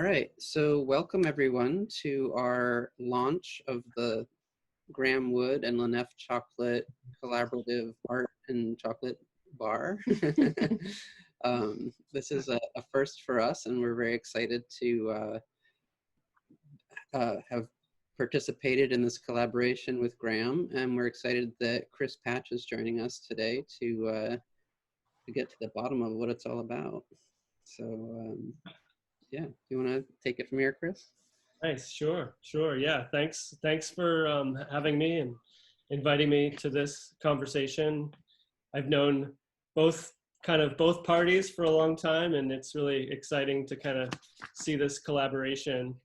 right, so welcome everyone to our launch of the Graham Wood and Nef Chocolate Collaborative Art and Chocolate Bar. This is a first for us, and we're very excited to have participated in this collaboration with Graham, and we're excited that Chris Patch is joining us today to get to the bottom of what it's all about. So yeah, do you want to take it from here, Chris? Nice, sure. Yeah, thanks for having me and inviting me to this conversation. I've known both parties for a long time, and it's really exciting to kind of see this collaboration.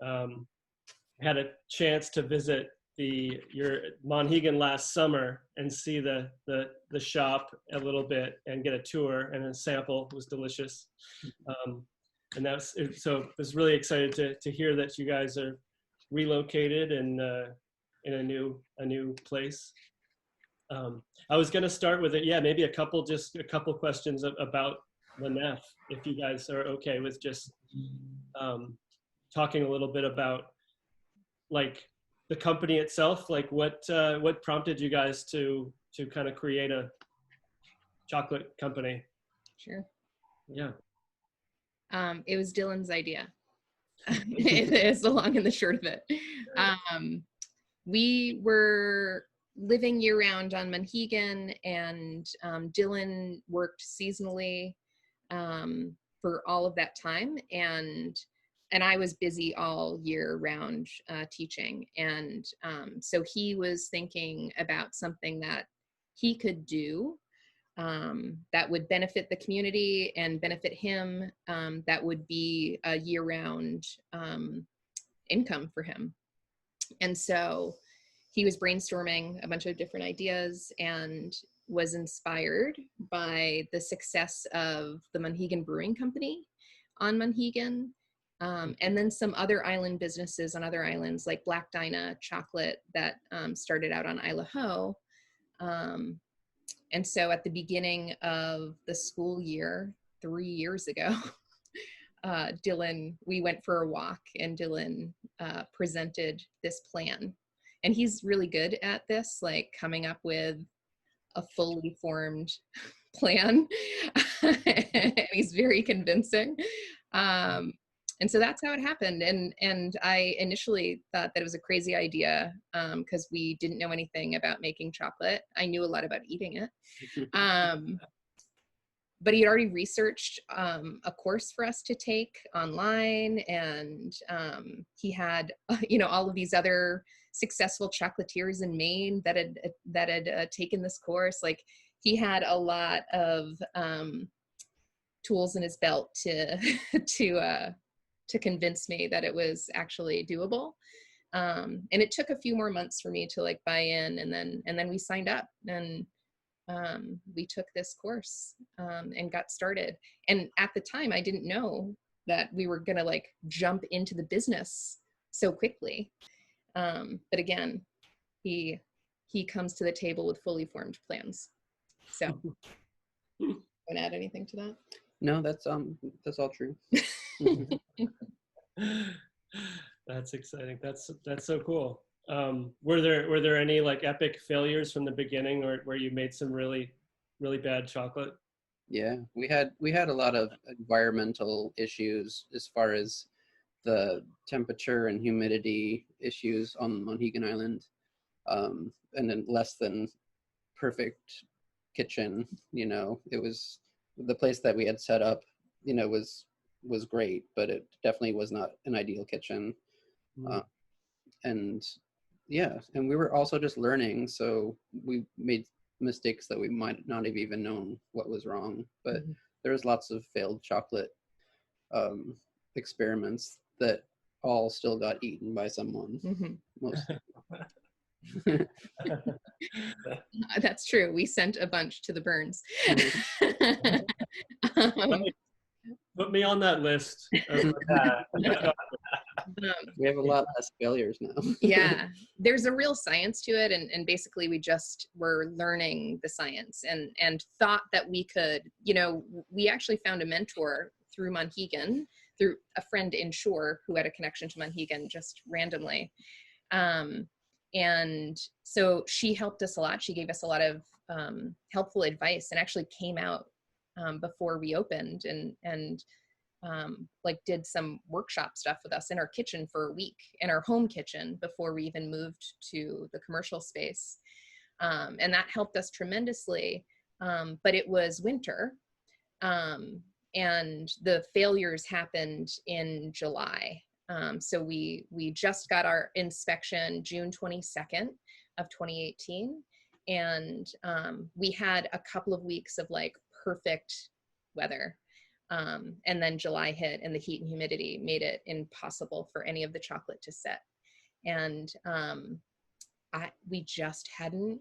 I had a chance to visit your Monhegan last summer and see the shop a little bit and get a tour and a sample. It was delicious. And so I was really excited to hear that you guys are relocated and in a new place. I was going to start with it. Yeah, maybe a couple questions about the Nef, if you guys are okay with just talking a little bit about like the company itself, like what prompted you guys to kind of create a chocolate company? Sure. Yeah. It was Dylan's idea. It's the long and the short of it. We were living year-round on Monhegan, and Dylan worked seasonally for all of that time, and I was busy all year round teaching, and so he was thinking about something that he could do that would benefit the community and benefit him, that would be a year-round income for him. And so he was brainstorming a bunch of different ideas and was inspired by the success of the Monhegan Brewing Company on Monhegan, and then some other island businesses on other islands like Black Dinah Chocolate that started out on Isle Ho. And so at the beginning of the school year, 3 years ago, we went for a walk, and Dylan presented this plan. And he's really good at this, like coming up with a fully formed plan. He's very convincing. And so that's how it happened. And I initially thought that it was a crazy idea because we didn't know anything about making chocolate. I knew a lot about eating it. But he had already researched a course for us to take online, and he had, all of these other successful chocolatiers in Maine that had taken this course. Like, he had a lot of tools in his belt to convince me that it was actually doable. And it took a few more months for me to like buy in, and then we signed up, and we took this course and got started. And at the time, I didn't know that we were gonna like jump into the business so quickly. But again, he comes to the table with fully formed plans. So, want to add anything to that? No, that's all true. That's exciting. That's so cool. Were there any like epic failures from the beginning, or where you made some really bad chocolate? Yeah, we had a lot of environmental issues as far as the temperature and humidity issues on Monhegan Island, and then less than perfect kitchen. It was the place that we had set up, was great, but it definitely was not an ideal kitchen. And we were also just learning, so we made mistakes that we might not have even known what was wrong. But there was lots of failed chocolate experiments that all still got eaten by someone. Most. That's true. We sent a bunch to the burns. Put me on that list. We have a lot less failures now. Yeah, there's a real science to it, and basically we just were learning the science and thought that we could, we actually found a mentor through Monhegan through a friend in Shore who had a connection to Monhegan just randomly. And so she helped us a lot. She gave us a lot of helpful advice, and actually came out before we opened and like did some workshop stuff with us in our kitchen for a week, in our home kitchen, before we even moved to the commercial space. And that helped us tremendously. But it was winter, and the failures happened in July. So we just got our inspection June 22nd of 2018. And we had a couple of weeks of like perfect weather. And then July hit, and the heat and humidity made it impossible for any of the chocolate to set. And we just hadn't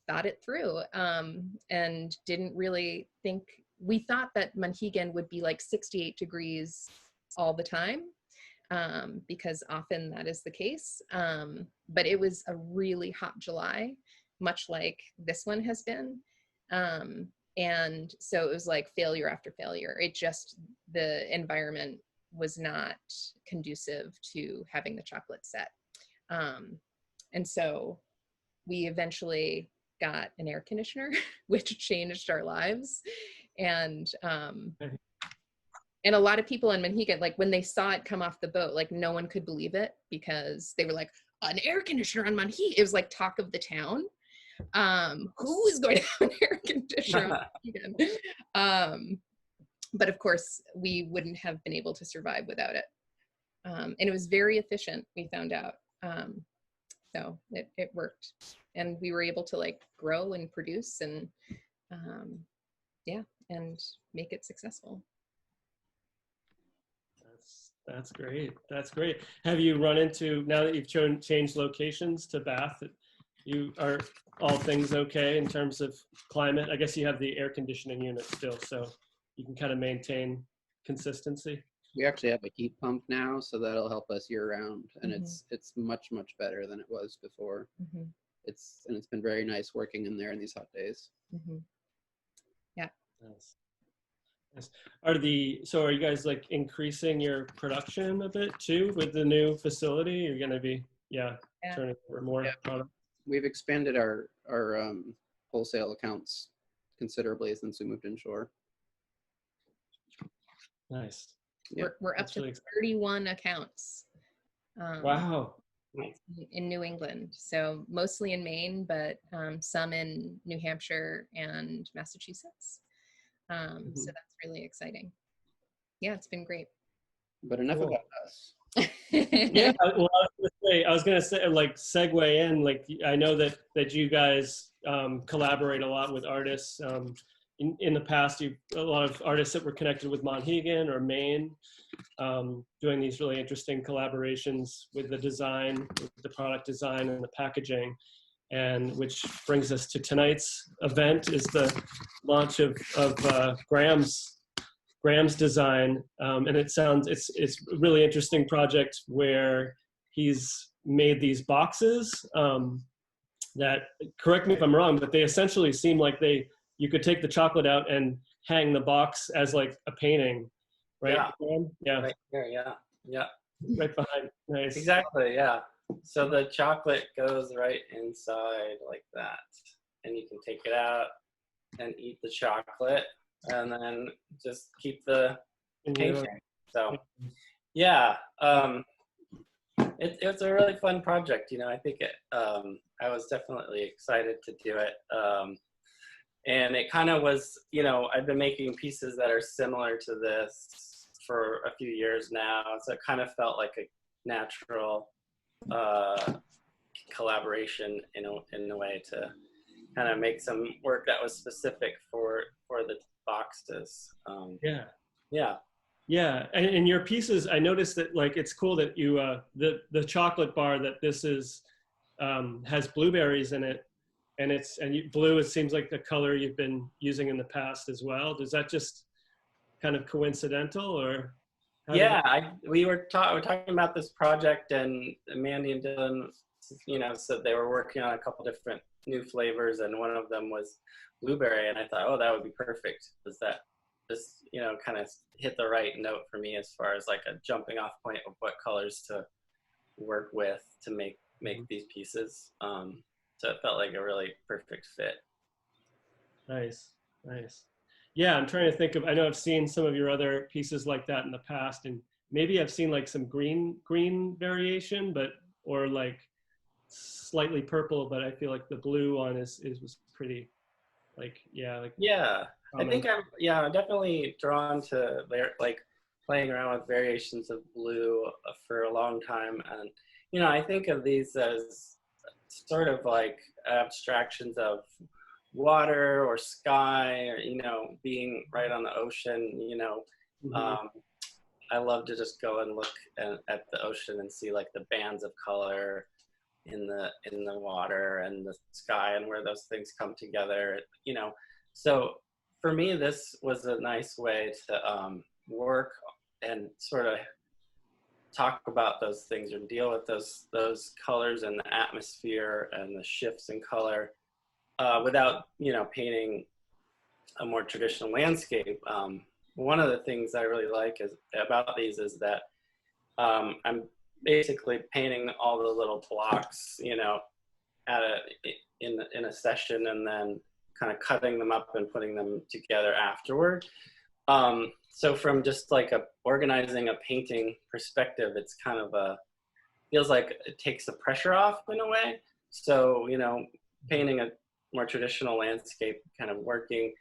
thought it through, and didn't really think, we thought that Monhegan would be like 68 degrees all the time, because often that is the case. But it was a really hot July, much like this one has been. And so it was like failure after failure. It just, the environment was not conducive to having the chocolate set. And so we eventually got an air conditioner, which changed our lives. And a lot of people in Monhegan, like when they saw it come off the boat, like no one could believe it, because they were like, an air conditioner on Monhegan. It was like talk of the town. Who is going to have an air conditioner on Monhegan? But of course, we wouldn't have been able to survive without it. And it was very efficient, we found out. So it worked. And we were able to like grow and produce and yeah, and make it successful. That's great. That's great. Have you run into, now that you've changed locations to Bath, you are all things okay in terms of climate? I guess you have the air conditioning unit still, so you can kind of maintain consistency. We actually have a heat pump now, so that'll help us year round, and it's much better than it was before. It's been very nice working in there in these hot days. Yeah. Nice. Are you guys like increasing your production a bit too with the new facility? You're going to be turning over more product. We've expanded our wholesale accounts considerably since we moved inshore. Nice. We're up to 31 accounts. Wow. In New England, so mostly in Maine, but some in New Hampshire and Massachusetts. So that's really exciting. Yeah, it's been great. But enough about us. Yeah, well, I was gonna say, like, segue in, like, I know that you guys collaborate a lot with artists. In the past, a lot of artists that were connected with Monhegan or Maine, doing these really interesting collaborations with the design, with the product design and the packaging. And which brings us to tonight's event, is the launch of Graham's design. And it's a really interesting project where he's made these boxes that, correct me if I'm wrong, but they essentially seem like you could take the chocolate out and hang the box as like a painting, right? Yeah. Right here, yeah. Right behind. Nice. Exactly, yeah. So the chocolate goes right inside like that, and you can take it out and eat the chocolate, and then just keep the painting. So, yeah, it's a really fun project. You know, I think I was definitely excited to do it. And it kind of was, you know, I've been making pieces that are similar to this for a few years now. So it kind of felt like a natural collaboration in a way to kind of make some work that was specific for the boxes. Yeah, and your pieces, I noticed that, like, it's cool that you the chocolate bar that this is has blueberries in it, and blue, it seems like the color you've been using in the past as well. Does that just kind of coincidental, or? We were talking about this project, and Mandy and Dylan, you know, said they were working on a couple different new flavors, and one of them was blueberry, and I thought, oh, that would be perfect, because that just, you know, kind of hit the right note for me as far as like a jumping off point of what colors to work with to make these pieces. So it felt like a really perfect fit. Nice, nice. Yeah, I'm trying to think of, I know I've seen some of your other pieces like that in the past, and maybe I've seen like some green variation, but, or like slightly purple, but I feel like the blue one was pretty, like, yeah, like Yeah, I common. think I'm definitely drawn to like playing around with variations of blue for a long time. And, you know, I think of these as sort of like abstractions of water or sky, or, you know, being right on the ocean. You know, Mhm. I love to just go and look at the ocean and see like the bands of color in the water and the sky and where those things come together, you know. So for me, this was a nice way to work and sort of talk about those things or deal with those colors and the atmosphere and the shifts in color without, you know, painting a more traditional landscape. One of the things I really like about these is that I'm basically painting all the little blocks, you know, in a session, and then kind of cutting them up and putting them together afterward. So from just like organizing a painting perspective, it's kind of feels like it takes the pressure off in a way. So, you know, painting a more traditional landscape, kind of working,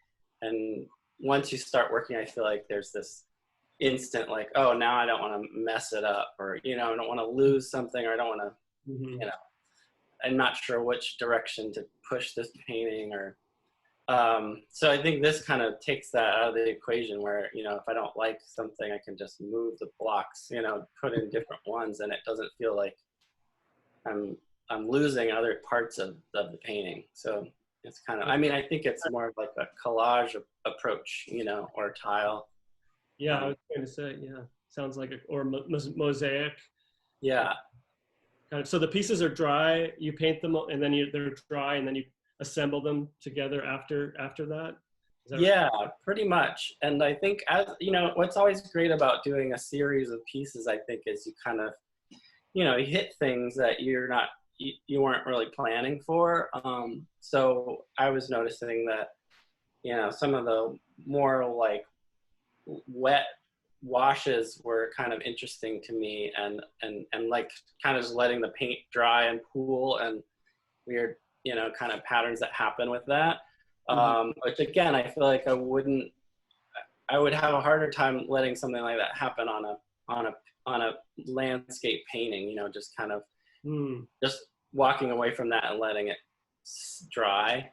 and once you start working, I feel like there's this instant like, oh, now I don't want to mess it up, or, you know, I don't want to lose something, or I don't want to, Mhm. you know, I'm not sure which direction to push this painting, or so I think this kind of takes that out of the equation where, you know, if I don't like something, I can just move the blocks, you know, put in different ones, and it doesn't feel like I'm losing other parts of the painting. So it's kind of, I mean, I think it's more of like a collage approach, you know, or tile. Yeah, I was going to say, yeah, sounds like or mosaic Yeah. kind of. So the pieces are dry, you paint them, and then they're dry, and then you assemble them together after that. Is that right? Yeah, pretty much. And I think, as you know, what's always great about doing a series of pieces, I think, is you kind of, you know, you hit things that you weren't really planning for. So I was noticing that, you know, some of the more like wet washes were kind of interesting to me, and like kind of just letting the paint dry and pool, and weird, you know, kind of patterns that happen with that. Mhm. Which again, I feel like I would have a harder time letting something like that happen on a landscape painting, you know, just kind of Mm. just walking away from that and letting it dry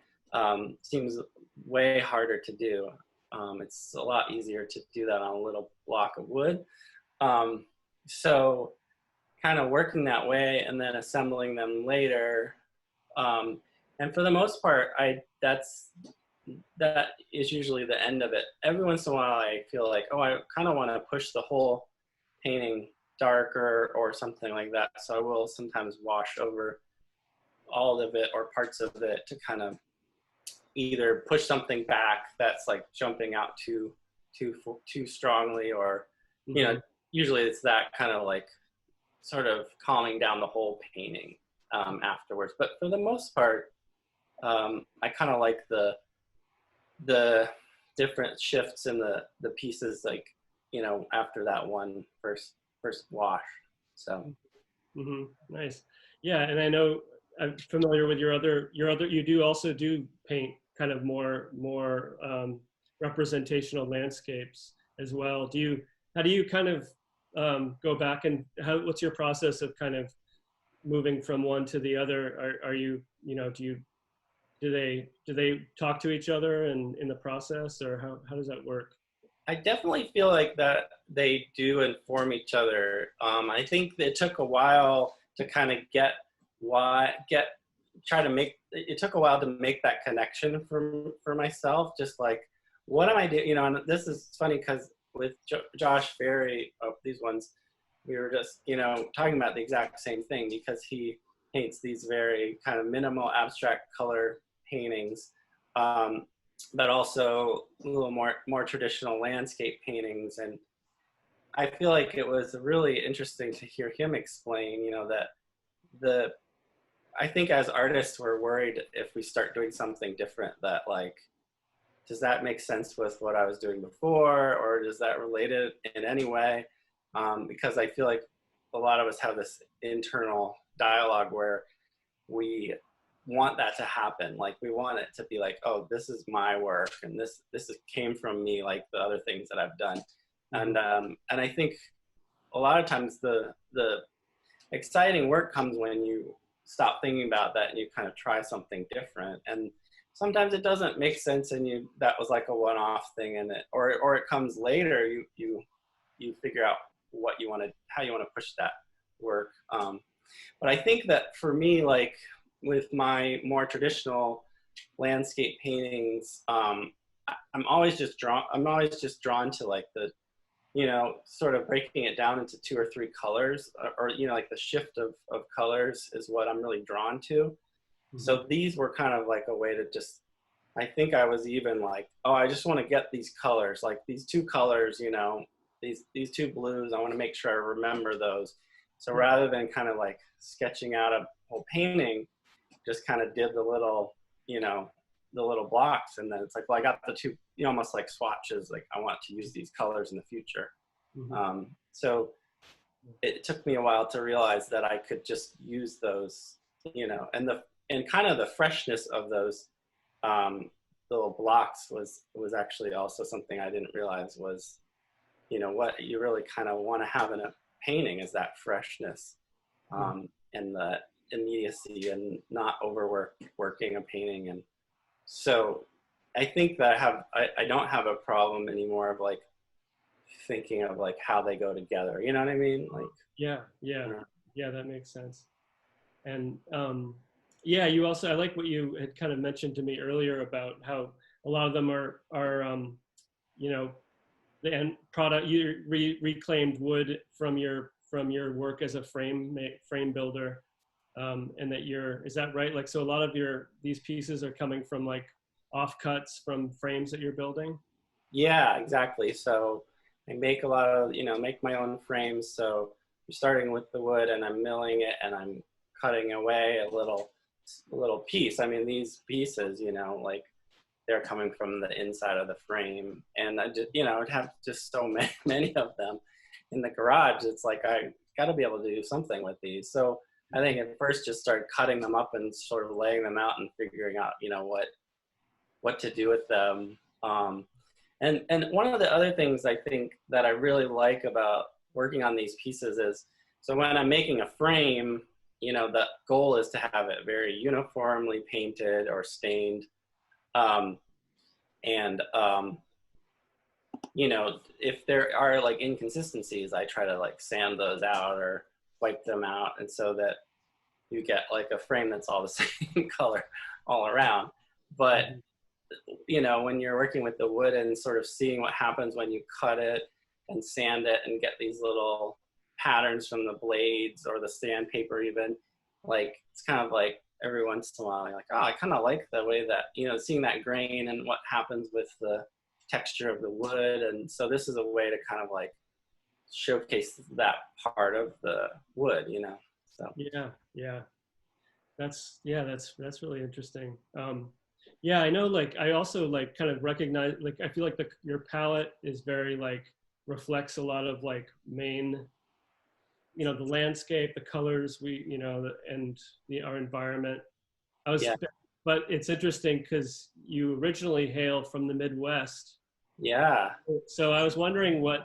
seems way harder to do. It's a lot easier to do that on a little block of wood. So kind of working that way and then assembling them later. And for the most part, that is usually the end of it. Every once in a while, I feel like, oh, I kind of want to push the whole painting darker or something like that. So I will sometimes wash over all of it or parts of it to kind of either push something back that's like jumping out too strongly, or, you know, Mhm. usually it's that kind of like sort of calming down the whole painting afterwards. But for the most part, I kind of like the different shifts in the pieces, like, you know, after that one first wash. So Nice. Yeah, and I know I'm familiar with your other. You do also do paint kind of more representational landscapes as well. How do you kind of go back, and what's your process of kind of moving from one to the other? Are you, you know, do they talk to each other and in the process, or how does that work? I definitely feel like that they do inform each other. I think it took a while to kind of try to make it took a while to make that connection for myself. Just like, what am I doing? You know, and this is funny because with Josh Ferry of these ones, we were just, you know, talking about the exact same thing, because he paints these very kind of minimal abstract color paintings. but also a little more traditional landscape paintings. And I feel like it was really interesting to hear him explain, that I think as artists, we're worried if we start doing something different that like, does that make sense with what I was doing before, or does that relate it in any way? Because I feel like a lot of us have this internal dialogue where we want that to happen. Like we want it to be like, oh, this is my work, and this came from me, like the other things that I've done. And I think a lot of times the exciting work comes when you stop thinking about that and you kind of try something different. And sometimes it doesn't make sense, and that was like a one-off thing, and or it comes later. You figure out how you want to push that work. But I think that for me, like with my more traditional landscape paintings, I'm always just drawn to like the, sort of breaking it down into 2 or 3 colors, or like the shift of colors is what I'm really drawn to. So these were kind of like a way to just, I think I was even like, oh, I just want to get these colors, like these 2 colors, these 2 blues, I want to make sure I remember those. So rather than kind of like sketching out a whole painting, just kind of did the little blocks. And then it's like, well, I got the 2, almost like swatches, like I want to use these colors in the future. So it took me a while to realize that I could just use those, and kind of the freshness of those little blocks was actually also something I didn't realize was, what you really kind of want to have in a painting is that freshness, and the immediacy, and not overworking a painting. And so I think that I don't have a problem anymore of like thinking of like how they go together. You know what I mean? Like yeah, that makes sense. And yeah, you also, I like what you had kind of mentioned to me earlier about how a lot of them are the end product, you reclaimed wood from your work as a frame builder, and that is that right? Like, so a lot of these pieces are coming from like offcuts from frames that you're building? Yeah, exactly. So I make a lot of, make my own frames. So I'm starting with the wood and I'm milling it and I'm cutting away a little piece. I mean, these pieces, like they're coming from the inside of the frame. And I just, I'd have just so many of them in the garage. It's like, I got to be able to do something with these. So I think at first just started cutting them up and sort of laying them out and figuring out, what to do with them. And one of the other things I think that I really like about working on these pieces is, so when I'm making a frame, the goal is to have it very uniformly painted or stained. If there are like inconsistencies, I try to like sand those out or wipe them out, and so that you get like a frame that's all the same color all around. But when you're working with the wood and sort of seeing what happens when you cut it and sand it and get these little patterns from the blades or the sandpaper, even, like it's kind of like every once in a while you're like, oh, I kind of like the way that, seeing that grain and what happens with the texture of the wood. And so this is a way to kind of like showcase that part of the wood, so yeah that's really interesting. Yeah, I know, like I also like kind of recognize, like I feel like your palette is very like reflects a lot of like Maine, the landscape, the colors, and our environment. But it's interesting because you originally hail from the Midwest. Yeah. So I was wondering what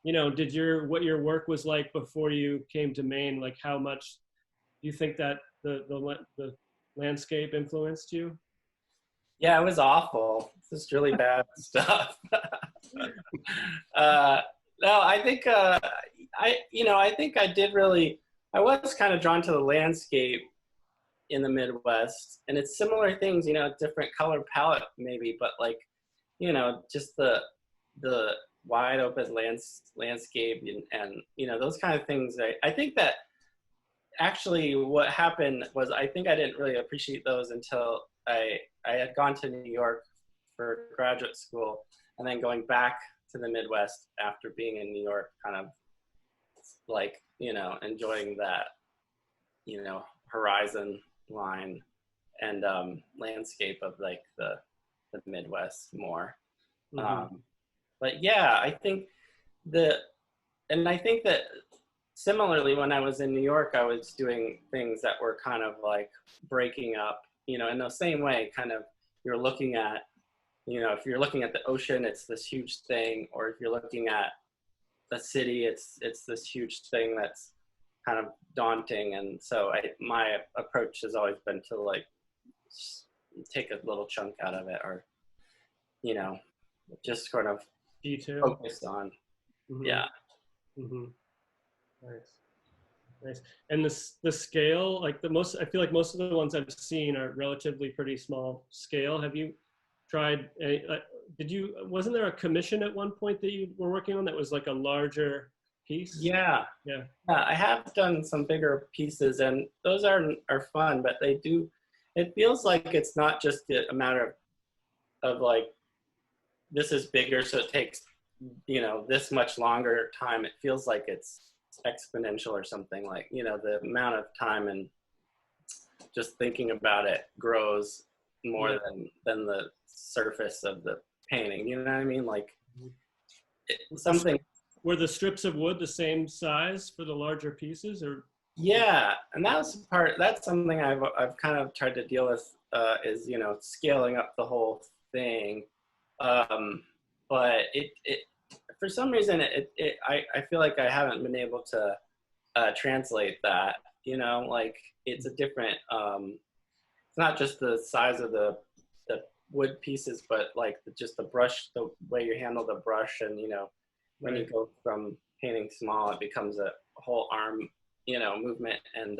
what your work was like before you came to Maine. Like, how much do you think that the landscape influenced you? Yeah, it was awful. It's just really bad stuff. No, I think I think I was kind of drawn to the landscape in the Midwest, and it's similar things, different color palette maybe, but like, just the wide open landscape and those kind of things. I think that actually what happened was, I think I didn't really appreciate those until I had gone to New York for graduate school, and then going back to the Midwest after being in New York, kind of like, you know, enjoying that, you know, horizon line and landscape of like the Midwest more. But yeah, I think that similarly, when I was in New York, I was doing things that were kind of like breaking up, you know, in the same way, kind of you're looking at, you know, if you're looking at the ocean, it's this huge thing, or if you're looking at the city, it's this huge thing that's kind of daunting. And so my approach has always been to like take a little chunk out of it, or, you know, just sort of focus on, yeah. Nice. Nice. And the scale, like I feel like most of the ones I've seen are relatively pretty small scale. Have you tried, wasn't there a commission at one point that you were working on that was like a larger piece? Yeah. I have done some bigger pieces, and those are fun, but it feels like it's not just a matter of like, this is bigger, so it takes, you know, this much longer time. It feels like it's exponential or something, like, you know, the amount of time and just thinking about it grows more than the surface of the painting, you know what I mean? Like something. Were the strips of wood the same size for the larger pieces, or? Yeah, and that's something I've kind of tried to deal with, is, you know, scaling up the whole thing, but it for some reason I feel like I haven't been able to translate that, you know, like it's a different, it's not just the size of the wood pieces, but like just the brush, the way you handle the brush, and, you know, when you go from painting small, it becomes a whole arm, you know, movement. And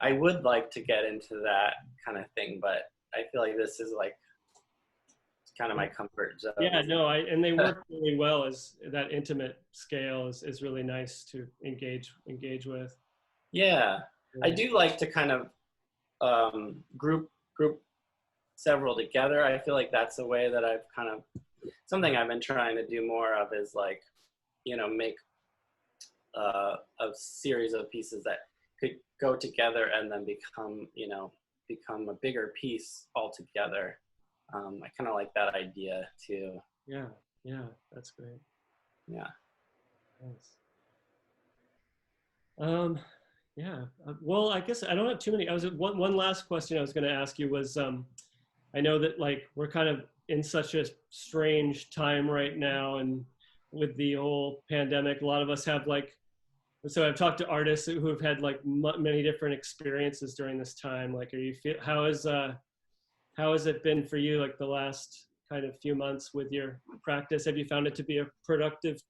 I would like to get into that kind of thing, but I feel like this is like kind of my comfort zone. Yeah, no, and they work really well. As that intimate scale is really nice to engage with. Yeah, I do like to kind of group several together. I feel like that's a way that I've kind of, something I've been trying to do more of, is like, you know, make a series of pieces that could go together and then become a bigger piece altogether. I kind of like that idea too. Yeah, that's great. Yeah. Nice. Yeah. Well, I guess I don't have too many. One last question I was going to ask you was, I know that like we're kind of in such a strange time right now, and with the whole pandemic, a lot of us have like, so I've talked to artists who have had like many different experiences during this time. Like, how has it been for you, like the last kind of few months with your practice? Have you found it to be a productive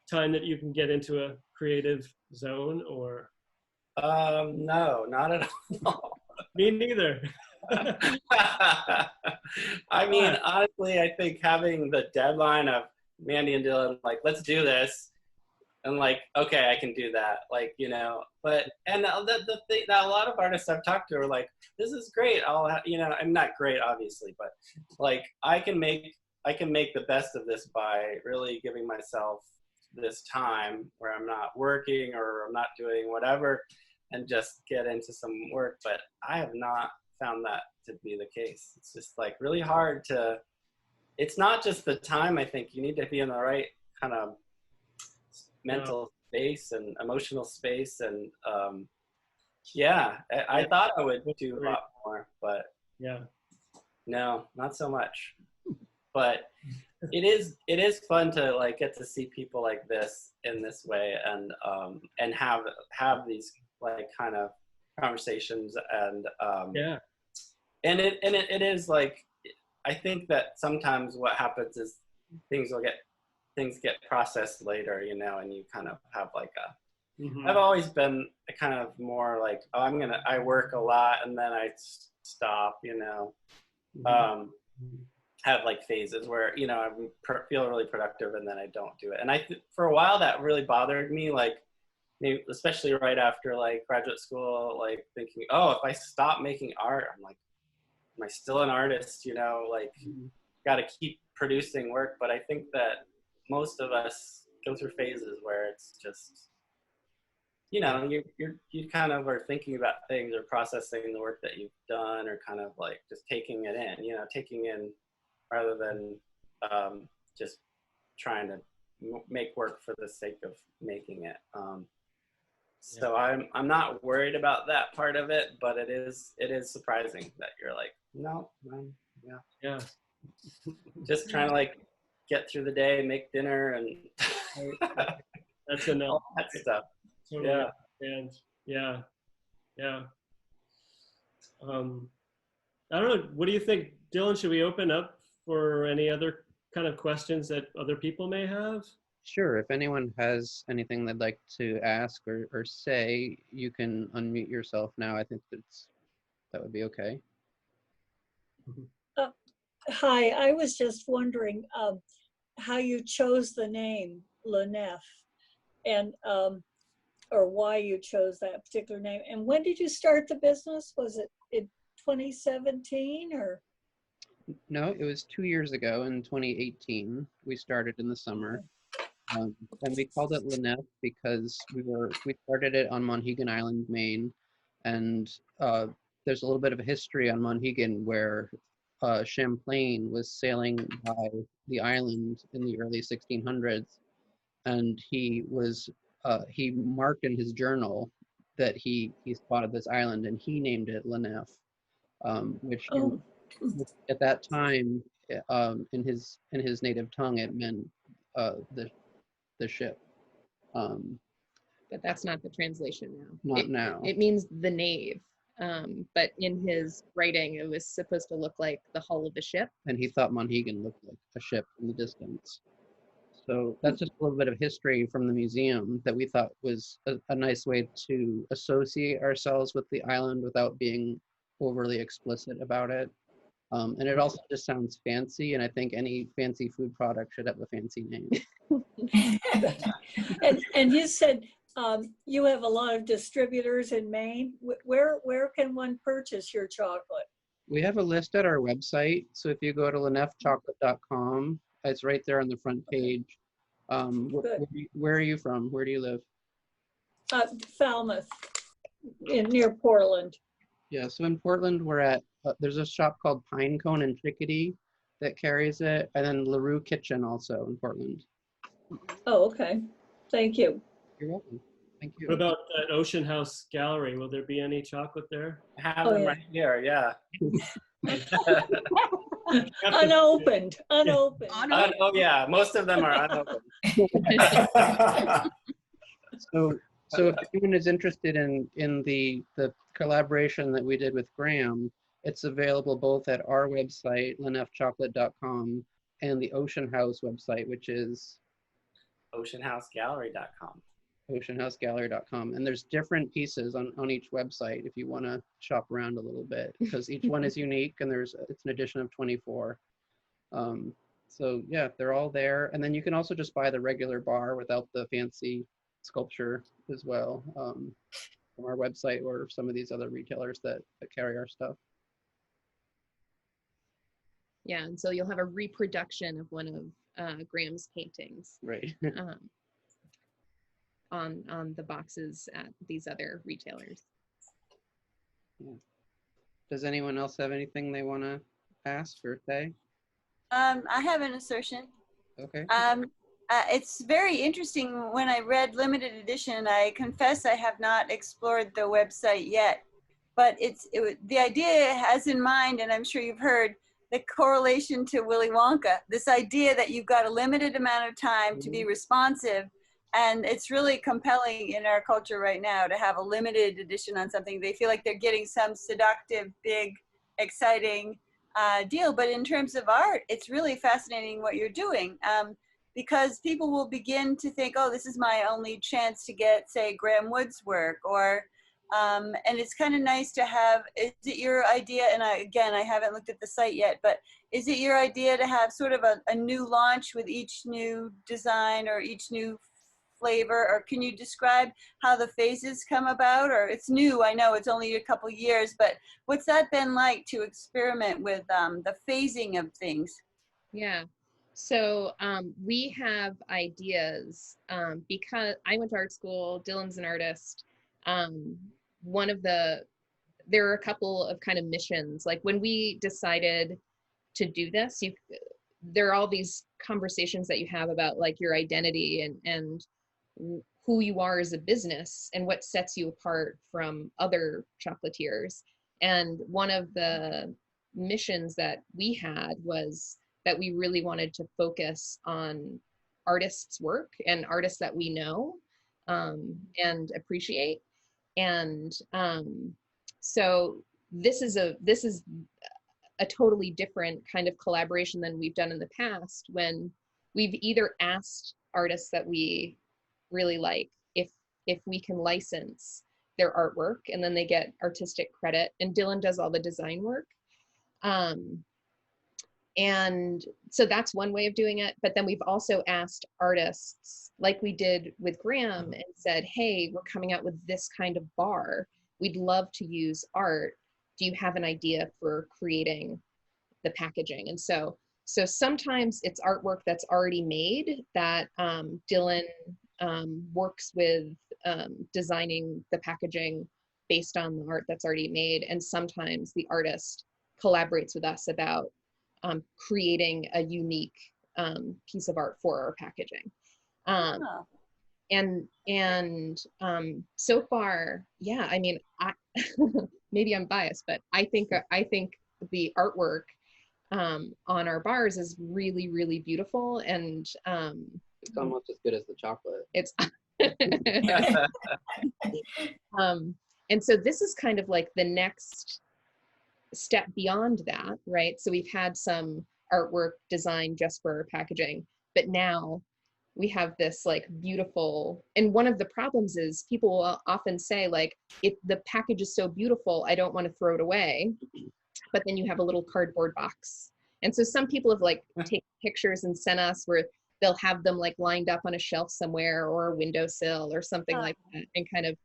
time that you can get into a creative zone, or? No, not at all. Me neither. I mean, honestly, I think having the deadline of Mandy and Dylan, like, let's do this, and like, okay, I can do that, like, you know. But and the thing that a lot of artists I've talked to are like, this is great. You know, I'm not great, obviously, but like, I can make the best of this by really giving myself this time where I'm not working or I'm not doing whatever, and just get into some work. But I have not found that to be the case. It's just like really hard to, it's not just the time. I think you need to be in the right kind of mental space and emotional space. And I thought I would do a lot more, but no, not so much. But it is fun to like get to see people like this in this way, and have these like kind of conversations, and and it is like, I think that sometimes what happens is things get processed later, you know, and you kind of have like I've always been a kind of more like, I work a lot and then I stop, you know. Have like phases where, you know, I feel really productive and then I don't do it. And for a while that really bothered me, like maybe especially right after like graduate school, like thinking, oh, if I stop making art, I'm like, am I still an artist, you know? Like, got to keep producing work. But I think that most of us go through phases where it's just, you know, you kind of are thinking about things or processing the work that you've done, or kind of like just taking it in, you know, taking in rather than just trying to make work for the sake of making it. So I'm not worried about that part of it, but it is surprising that you're like, no, Yeah. just trying to like get through the day, make dinner, and That's enough. all that stuff. Totally Yeah. understand. Yeah. I don't know. What do you think, Dylan? Should we open up for any other kind of questions that other people may have? Sure. If anyone has anything they'd like to ask or say, you can unmute yourself now. I think that would be okay. Hi, I was just wondering how you chose the name Nef, and or why you chose that particular name. And when did you start the business? Was it in 2017 or? No, it was 2 years ago in 2018. We started in the summer. And we called it Nef because we started it on Monhegan Island, Maine, and there's a little bit of a history on Monhegan where Champlain was sailing by the island in the early 1600s, and he marked in his journal that he spotted this island, and he named it Nef, which at that time in his native tongue it meant the ship. But that's not the translation now. Not now. It means the nave. But in his writing, it was supposed to look like the hull of a ship. And he thought Monhegan looked like a ship in the distance. So that's just a little bit of history from the museum that we thought was a nice way to associate ourselves with the island without being overly explicit about it. And it also just sounds fancy, and I think any fancy food product should have a fancy name. and you said you have a lot of distributors in Maine. Where can one purchase your chocolate? We have a list at our website. So if you go to nefchocolate.com, it's right there on the front page. Where are you from? Where do you live? Falmouth, near Portland. Yeah, so in Portland, we're at, there's a shop called Pinecone and Chickadee that carries it, and then LaRue Kitchen also in Portland. Oh, okay. Thank you. You're welcome. Thank you. What about that Ocean House Gallery? Will there be any chocolate there? I have them right here, yeah. Unopened. Oh yeah, most of them are unopened. So if anyone is interested in the collaboration that we did with Graham, it's available both at our website, nefchocolate.com, and the Ocean House website, which is oceanhousegallery.com. oceanhousegallery.com. And there's different pieces on each website if you want to shop around a little bit, because each one is unique, and it's an edition of 24. So yeah, they're all there. And then you can also just buy the regular bar without the fancy sculpture as well, from our website or some of these other retailers that carry our stuff. Yeah, and so you'll have a reproduction of one of Graham's paintings, Right. on the boxes at these other retailers. Yeah. Does anyone else have anything they want to ask or say? I have an assertion. Okay. It's very interesting. When I read limited edition, I confess I have not explored the website yet, but the idea has in mind, and I'm sure you've heard, the correlation to Willy Wonka, this idea that you've got a limited amount of time to be responsive. And it's really compelling in our culture right now to have a limited edition on something. They feel like they're getting some seductive, big, exciting deal. But in terms of art, it's really fascinating what you're doing, because people will begin to think, oh, this is my only chance to get, say, Graham Wood's work, or and it's kind of nice to have. Is it your idea, and I haven't looked at the site yet, but is it your idea to have sort of a new launch with each new design or each new flavor? Or can you describe how the phases come about? Or it's new, I know it's only a couple years, but what's that been like to experiment with the phasing of things? Yeah. So we have ideas because I went to art school, Dylan's an artist. Um, one of the, there are a couple of kind of missions. Like when we decided to do this, there are all these conversations that you have about like your identity and who you are as a business and what sets you apart from other chocolatiers. And one of the missions that we had was that we really wanted to focus on artists' work and artists that we know and appreciate. And so this is a totally different kind of collaboration than we've done in the past, when we've either asked artists that we really like if we can license their artwork, and then they get artistic credit, and Dylan does all the design work. And so that's one way of doing it. But then we've also asked artists, like we did with Graham, and said, hey, we're coming out with this kind of bar. We'd love to use art. Do you have an idea for creating the packaging? And so sometimes it's artwork that's already made that Dylan works with designing the packaging based on the art that's already made. And sometimes the artist collaborates with us about creating a unique piece of art for our packaging. Oh. And so far, yeah, I mean, maybe I'm biased, but I think the artwork on our bars is really, really beautiful, and It's almost as good as the chocolate. it's and so this is kind of like the next step beyond that, right? So we've had some artwork designed just for packaging, but now we have this like beautiful, and one of the problems is people will often say like, if the package is so beautiful, I don't want to throw it away, but then you have a little cardboard box. And so some people have like taken pictures and sent us where they'll have them like lined up on a shelf somewhere or a windowsill or something like that, and kind of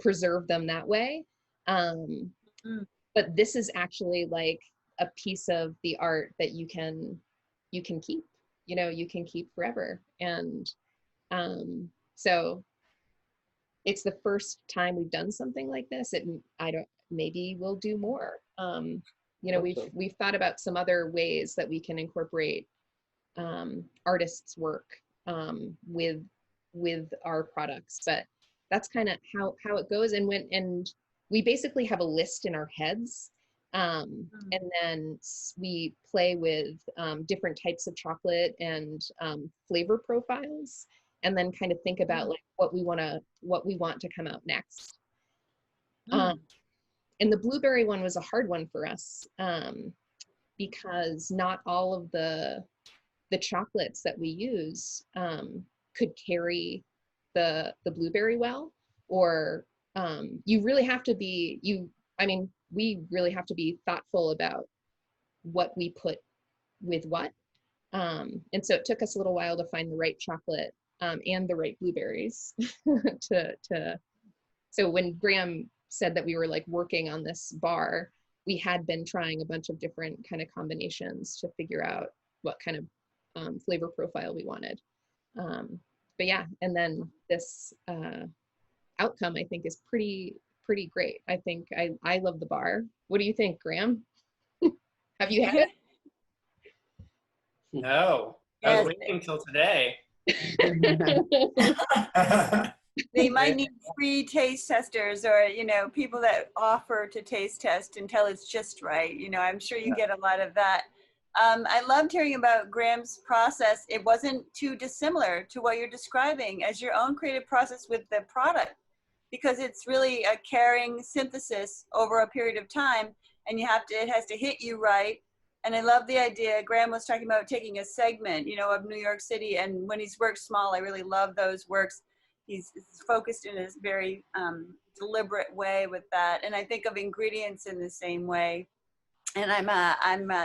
preserve them that way. But this is actually like a piece of the art that you can keep, you can keep forever. And so it's the first time we've done something like this. Maybe we'll do more. We've thought about some other ways that we can incorporate artists' work with our products, but that's kind of how it goes. And we basically have a list in our heads, and then we play with different types of chocolate and flavor profiles, and then kind of think about like what we want to come out next. And the blueberry one was a hard one for us because not all of the chocolates that we use could carry the blueberry well, or you really have to be we really have to be thoughtful about what we put with what. And so it took us a little while to find the right chocolate and the right blueberries so when Graham said that we were like working on this bar, we had been trying a bunch of different kind of combinations to figure out what kind of flavor profile we wanted. But yeah, and then this outcome I think is pretty great. I think I love the bar. What do you think, Graham? Have you had it? No, I was waiting until today. They might need free taste testers, or people that offer to taste test until it's just right. I'm sure you get a lot of that. I loved hearing about Graham's process. It wasn't too dissimilar to what you're describing as your own creative process with the product, because it's really a caring synthesis over a period of time, and it has to hit you right. And I love the idea. Graham was talking about taking a segment, of New York City, and when he's worked small, I really love those works. He's focused in a very deliberate way with that. And I think of ingredients in the same way. And I'm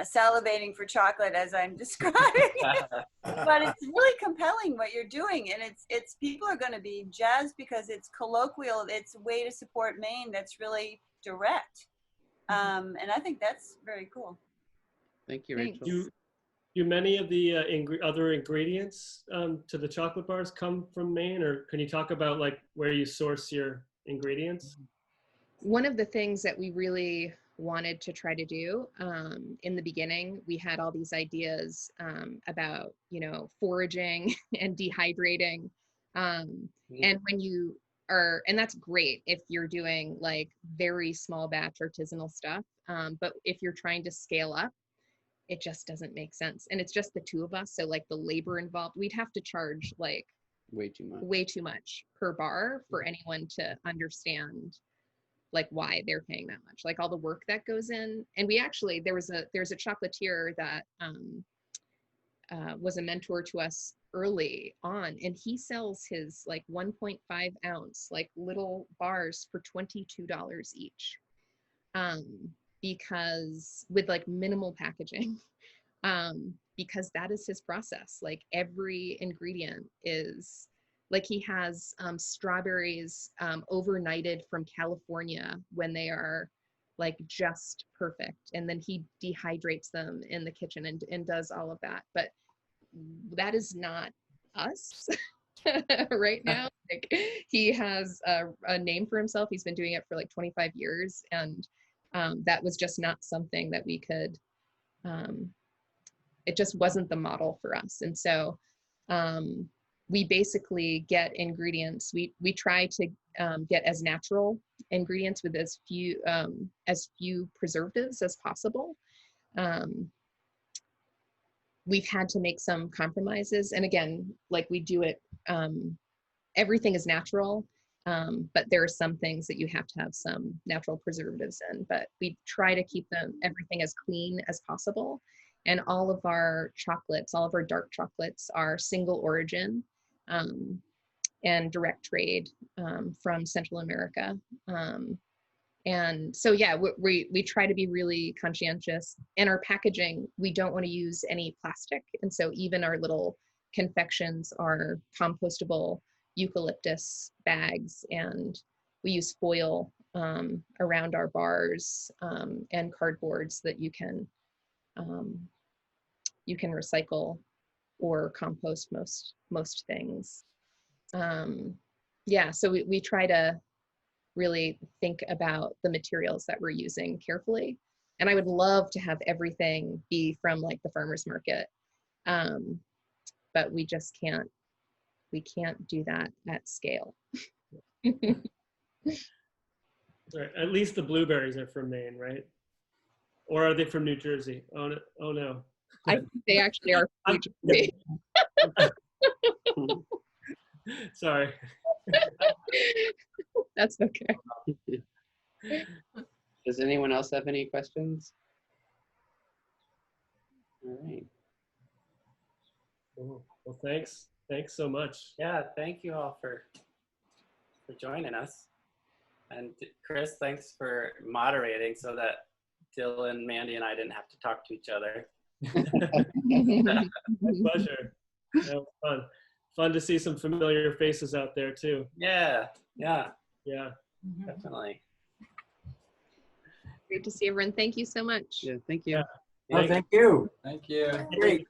salivating for chocolate as I'm describing it. But it's really compelling what you're doing. And it's people are going to be jazzed because it's colloquial. It's a way to support Maine that's really direct. And I think that's very cool. Thank you, Rachel. do many of the other ingredients to the chocolate bars come from Maine, or can you talk about like where you source your ingredients? One of the things that we really wanted to try to do in the beginning, we had all these ideas about, you know, foraging and dehydrating. And when you are, and that's great if you're doing like very small batch artisanal stuff. But if you're trying to scale up, it just doesn't make sense. And it's just the two of us. So like the labor involved, we'd have to charge like way too much per bar for anyone to understand like why they're paying that much, like all the work that goes in. And we actually, there's a chocolatier that was a mentor to us early on, and he sells his like 1.5 ounce like little bars for $22 each, because with like minimal packaging, because that is his process. Like every ingredient is like, he has strawberries overnighted from California when they are like just perfect, and then he dehydrates them in the kitchen and does all of that. But that is not us right now. Like, he has a name for himself. He's been doing it for like 25 years, and that was just not something that we could, it just wasn't the model for us. And so we basically get ingredients. We try to get as natural ingredients with as few preservatives as possible. We've had to make some compromises, and again, like we do it, everything is natural, but there are some things that you have to have some natural preservatives in. But we try to keep everything as clean as possible. And all of our chocolates, all of our dark chocolates, are single origin and direct trade from Central America. And so, yeah, we try to be really conscientious. In our packaging, we don't want to use any plastic. And so even our little confections are compostable eucalyptus bags, and we use foil around our bars and cardboards that you can recycle or compost most things. Yeah, so we try to really think about the materials that we're using carefully. And I would love to have everything be from like the farmer's market, but we just can't do that at scale. Right. At least the blueberries are from Maine, right? Or are they from New Jersey? Oh no! Oh no! I think they actually are from New Jersey. Sorry. That's okay. Does anyone else have any questions? All right. Well, thanks so much. Yeah, thank you all for joining us. And Chris, thanks for moderating so that Dylan, Mandy, and I didn't have to talk to each other. My pleasure. That was fun. Fun to see some familiar faces out there too. Yeah, definitely. Great to see everyone. Thank you so much. Yeah, thank you. Yeah. Oh, thank you. Thank you. Great.